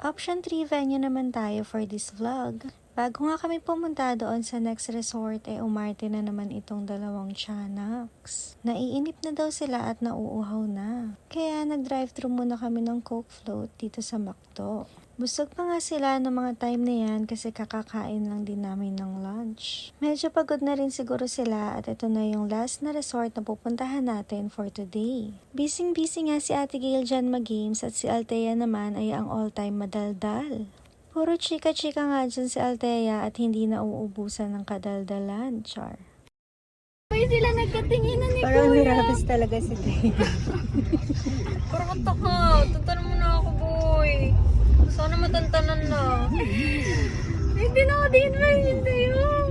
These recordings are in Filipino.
Option 3 venue naman tayo for this vlog. Bago nga kami pumunta doon sa next resort, umarte na naman itong dalawang tiyanaks. Naiinip na daw sila at nauuhaw na. Kaya nag-drive-thru muna kami ng Coke Float dito sa McDo. Busog pa nga sila ng mga time na yan kasi kakakain lang din namin ng lunch. Medyo pagod na rin siguro sila at ito na yung last na resort na pupuntahan natin for today. Busy nga si Ate Gail dyan mag-games at si Althea naman ay ang all-time madaldal. Puro chika-chika nga dyan si Althea at hindi na uubusan ng kadaldalan, char. May sila nagkatinginan ni Parang Kuya. nirabis talaga si Tay. Parang taka. Tantanan mo na ako, boy. Sana matantanan na. Hindi na ako din ba? Hindi yun.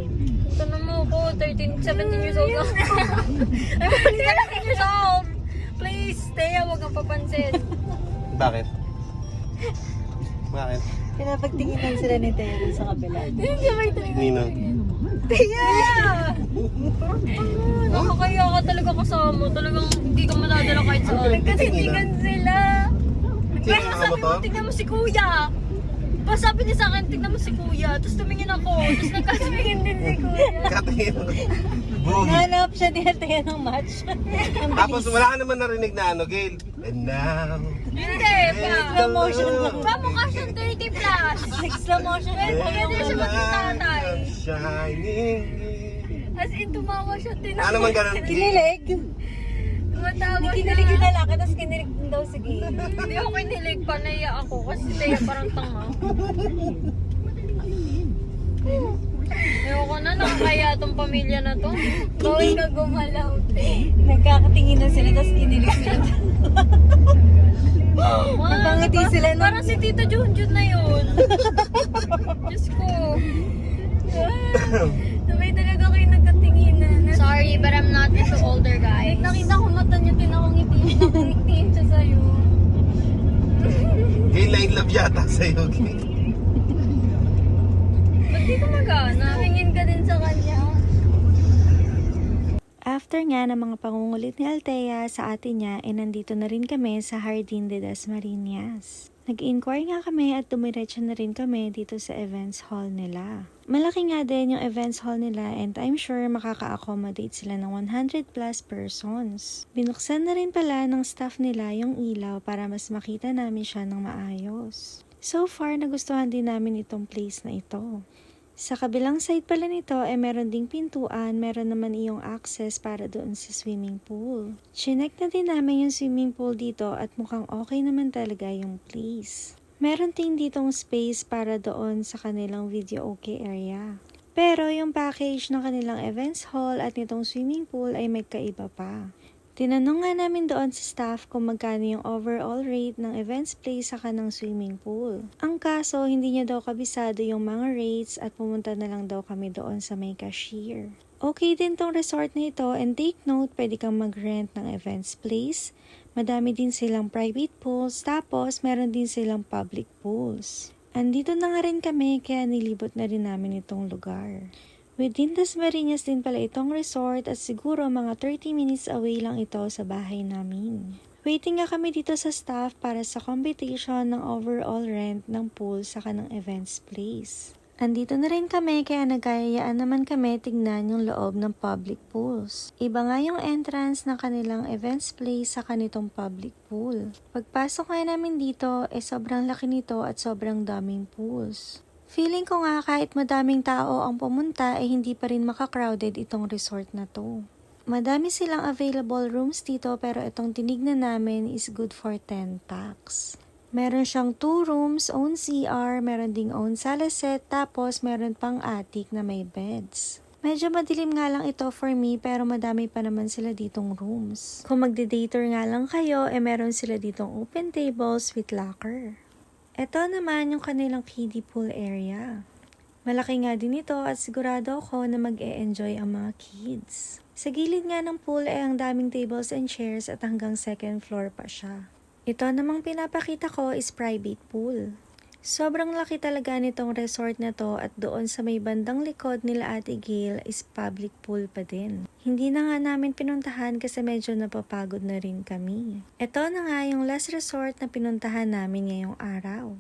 Tantanan mo ako. 17 years old na. I'm only 17 years old. Please, Thea, huwag kang papansin. Bakit? Bakit? Pinapagtinginan sila ni Tay sa kabila. Hindi sabay tayo. Nino? Thea! Nakakaya ka talaga kasama. Talagang hindi ka madadala kahit saan. Nagkatindigan sila. Sino Kaya ang sabi motor? ko, tignan mo si Kuya. Tapos sabi niya sa akin, tignan mo si Kuya. Tapos tumingin ako. Tapos nagkatumingin din si Kuya. Katingin mo. Boom. Hanap siya ni Althea ng match. Tapos wala ka naman narinig na ano, Gail. And now... Hindi pa. Slow motion lang. Pa mukha siyang 30 plus. Slow motion lang. Pwede siya maging tatay. Shining. As in, tumawa siya. Tinawa. Ano man ganun? Kinilig. Tumatawa siya. Kinilig yung lalaki, tapos kinilig din daw si Gail. Hindi ako kinilig pa. Naiya ako. Kasi Thea parang tanga. Ayoko na. Nakakaya tong pamilya na to. Gawin ka gumalaw. Nagkakatingin na sila, tapos kinilig sila. Nagkangiti sila na. Parang si Tita Junjun na yun. Diyos ko. Sabay talaga kayo nagkatinginan. Sorry, but I'm not into older guys. Nakita ko mata niyo, tinakong-ngitiin siya sa'yo. Gail na in love yata sa'yo, Gail. Ba't di ka magana? Hingin ka din sa kanya. After nga ng mga pangungulit ni Althea sa ate niya, nandito na rin kami sa Jardín de Dasmariñas. Nag-inquire nga kami at dumiretso na rin kami dito sa events hall nila. Malaki nga din yung events hall nila and I'm sure makaka-accommodate sila ng 100 plus persons. Binuksan na rin pala ng staff nila yung ilaw para mas makita namin siya ng maayos. So far, nagustuhan din namin itong place na ito. Sa kabilang side pala nito meron ding pintuan, meron naman iyong access para doon sa swimming pool. Chinek na din namin yung swimming pool dito at mukhang okay naman talaga yung place. Meron din ditong space para doon sa kanilang video okay area. Pero yung package ng kanilang events hall at nitong swimming pool ay may kaiba pa. Tinanong nga namin doon sa staff kung magkano yung overall rate ng events place sa kanang swimming pool. Ang kaso, hindi niya daw kabisado yung mga rates at pumunta na lang daw kami doon sa may cashier. Okay din tong resort na ito and take note, pwede kang mag-rent ng events place. Madami din silang private pools, tapos meron din silang public pools. Andito na nga rin kami kaya nilibot na rin namin itong lugar. Within Dasmariñas din pala itong resort at siguro mga 30 minutes away lang ito sa bahay namin. Waiting nga kami dito sa staff para sa computation ng overall rent ng pool sa kanang events place. Andito na rin kami kaya nagkayayaan naman kami tignan yung loob ng public pools. Iba nga yung entrance ng kanilang events place sa kanitong public pool. Pagpasok nga namin dito, sobrang laki nito at sobrang daming pools. Feeling ko nga kahit madaming tao ang pumunta hindi pa rin maka-crowded itong resort na to. Madami silang available rooms dito pero itong tinignan namin is good for 10 pax. Meron siyang 2 rooms, own CR, meron ding own sala set, tapos meron pang attic na may beds. Medyo madilim nga lang ito for me pero madami pa naman sila ditong rooms. Kung magde-dater nga lang kayo, meron sila ditong open tables with locker. Ito naman yung kanilang kiddie pool area. Malaki nga din ito at sigurado ako na mag-e-enjoy ang mga kids. Sa gilid nga ng pool ang daming tables and chairs at hanggang second floor pa siya. Ito namang pinapakita ko is private pool. Sobrang laki talaga nitong resort na to at doon sa may bandang likod nila Ate Gail is public pool pa din. Hindi na nga namin pinuntahan kasi medyo napapagod na rin kami. Ito na nga yung last resort na pinuntahan namin ngayong araw.